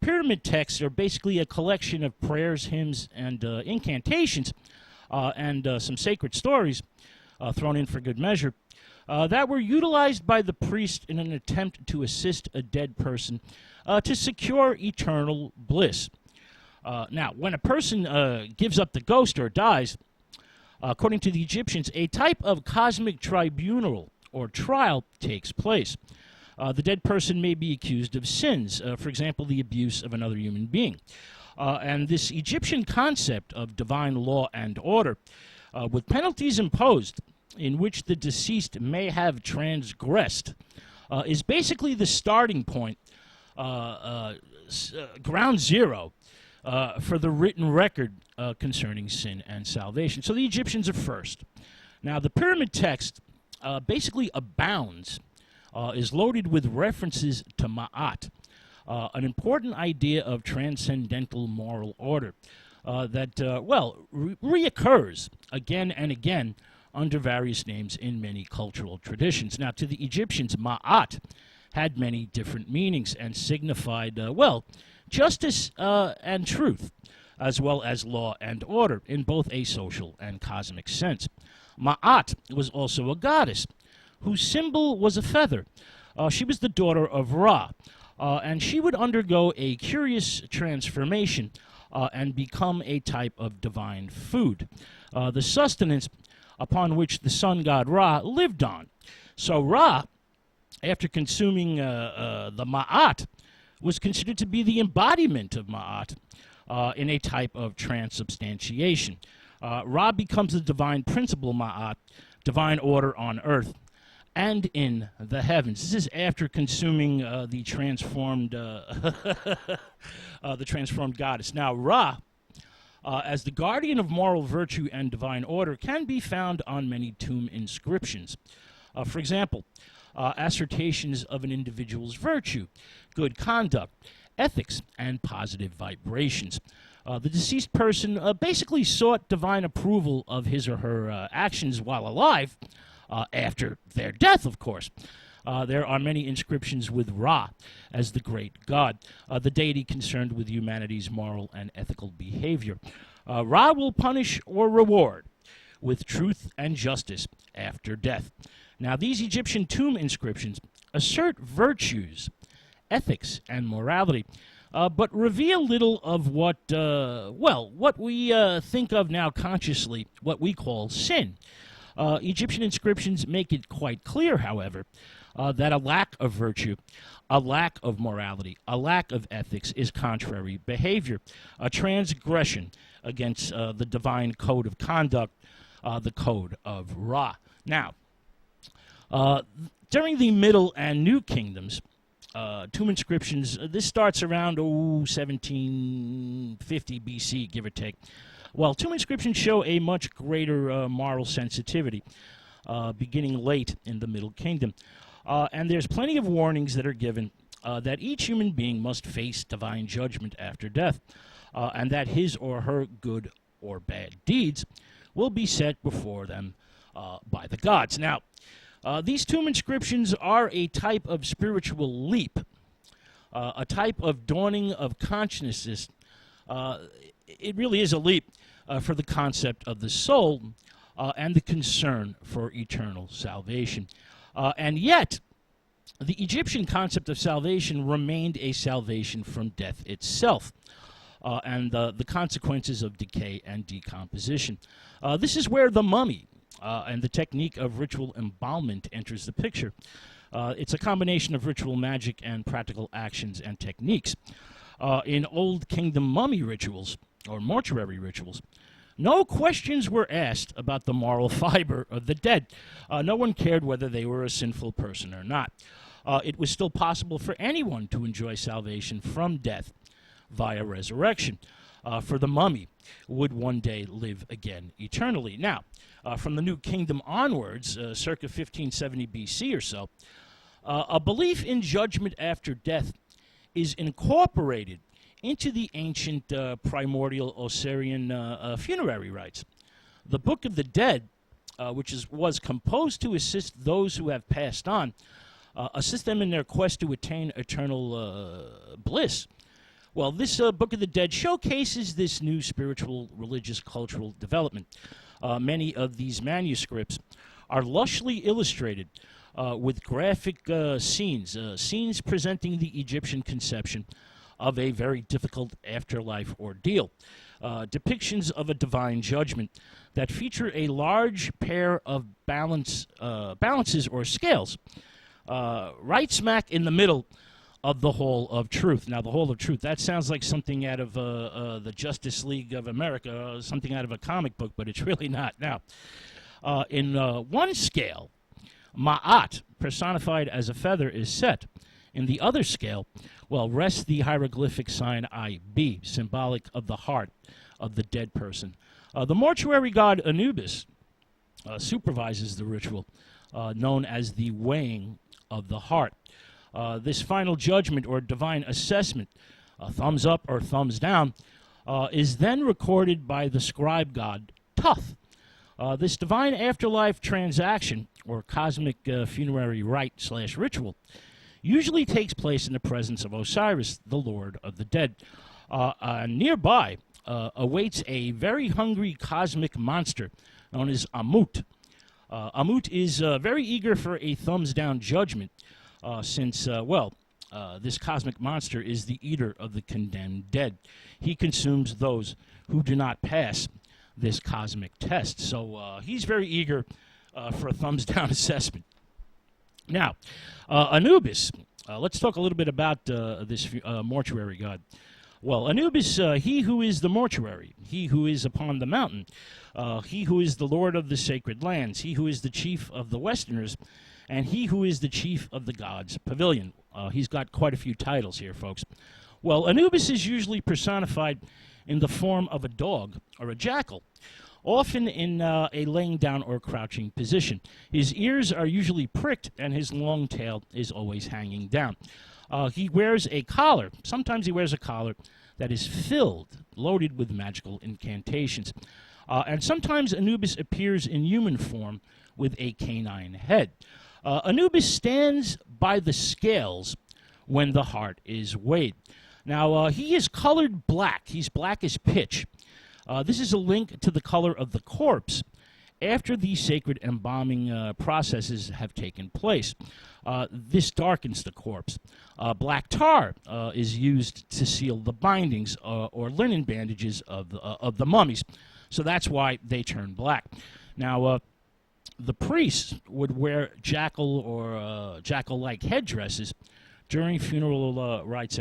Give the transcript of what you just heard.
pyramid texts are basically a collection of prayers, hymns, and incantations, and some sacred stories thrown in for good measure, that were utilized by the priest in an attempt to assist a dead person to secure eternal bliss. Now, when a person gives up the ghost or dies, according to the Egyptians, a type of cosmic tribunal or trial takes place. The dead person may be accused of sins, for example, the abuse of another human being. And this Egyptian concept of divine law and order, with penalties imposed in which the deceased may have transgressed, is basically the starting point, ground zero, for the written record concerning sin and salvation. So the Egyptians are first. Now, the pyramid text basically abounds, is loaded with references to Ma'at, an important idea of transcendental moral order that, reoccurs again and again under various names in many cultural traditions. Now, to the Egyptians, Ma'at had many different meanings and signified, justice and truth, as well as law and order in both a social and cosmic sense. Ma'at was also a goddess whose symbol was a feather. She was the daughter of Ra, and she would undergo a curious transformation and become a type of divine food, the sustenance upon which the sun god Ra lived on. So Ra, after consuming the Ma'at, was considered to be the embodiment of Ma'at in a type of transubstantiation. Ra becomes the divine principle Ma'at, divine order on earth and in the heavens. This is after consuming the transformed goddess. Now, Ra, as the guardian of moral virtue and divine order, can be found on many tomb inscriptions. For example, assertions of an individual's virtue, good conduct, ethics, and positive vibrations. The deceased person basically sought divine approval of his or her actions while alive, after their death, of course. There are many inscriptions with Ra as the great god, the deity concerned with humanity's moral and ethical behavior. Ra will punish or reward with truth and justice after death. Now, these Egyptian tomb inscriptions assert virtues, ethics, and morality, but reveal little of what we think of now consciously, what we call sin. Egyptian inscriptions make it quite clear, however, that a lack of virtue, a lack of morality, a lack of ethics is contrary behavior, a transgression against the divine code of conduct, the code of Ra. Now, during the Middle and New Kingdoms, tomb inscriptions, this starts around 1750 BC, give or take. Well, tomb inscriptions show a much greater moral sensitivity, beginning late in the Middle Kingdom. And there's plenty of warnings that are given that each human being must face divine judgment after death, and that his or her good or bad deeds will be set before them by the gods. Now, these tomb inscriptions are a type of spiritual leap, a type of dawning of consciousness. It really is a leap for the concept of the soul and the concern for eternal salvation. And yet, the Egyptian concept of salvation remained a salvation from death itself, and the consequences of decay and decomposition. This is where the mummy and the technique of ritual embalmment enters the picture. It's a combination of ritual magic and practical actions and techniques. In Old Kingdom mummy rituals, or mortuary rituals, no questions were asked about the moral fiber of the dead. No one cared whether they were a sinful person or not. It was still possible for anyone to enjoy salvation from death via resurrection. For the mummy would one day live again eternally. Now, from the New Kingdom onwards, circa 1570 BC or so, a belief in judgment after death is incorporated into the ancient primordial Osirian funerary rites. The Book of the Dead, which was composed to assist those who have passed on, assist them in their quest to attain eternal bliss, Well, this Book of the Dead showcases this new spiritual, religious, cultural development. Many of these manuscripts are lushly illustrated with graphic scenes presenting the Egyptian conception of a very difficult afterlife ordeal. Depictions of a divine judgment that feature a large pair of balances or scales, right smack in the middle of the Hall of Truth. Now, the Hall of Truth, that sounds like something out of the Justice League of America, something out of a comic book, but it's really not. Now, in one scale, Ma'at, personified as a feather, is set. In the other scale, well, rests the hieroglyphic sign IB, symbolic of the heart of the dead person. The mortuary god Anubis supervises the ritual, known as the weighing of the heart. This final judgment or divine assessment, thumbs up or thumbs down, is then recorded by the scribe god Tuth. This divine afterlife transaction, or cosmic funerary rite/ritual, usually takes place in the presence of Osiris, the Lord of the Dead. Nearby awaits a very hungry cosmic monster known as Amut. Amut is very eager for a thumbs-down judgment since this cosmic monster is the eater of the condemned dead. He consumes those who do not pass this cosmic test. So he's very eager for a thumbs-down assessment. Now, Anubis, let's talk a little bit about this mortuary god. Well, Anubis, he who is the mortuary, he who is upon the mountain, he who is the lord of the sacred lands, he who is the chief of the Westerners, and he who is the chief of the gods' pavilion. He's got quite a few titles here, folks. Well, Anubis is usually personified in the form of a dog or a jackal, often in a laying down or crouching position. His ears are usually pricked, and his long tail is always hanging down. He wears a collar. Sometimes he wears a collar that is loaded with magical incantations. And sometimes Anubis appears in human form with a canine head. Anubis stands by the scales when the heart is weighed. Now, he is colored black. He's black as pitch. This is a link to the color of the corpse after the sacred embalming processes have taken place. This darkens the corpse. Black tar is used to seal the bindings or linen bandages of the mummies. So that's why they turn black. Now, the priests would wear jackal or jackal-like headdresses during funeral rites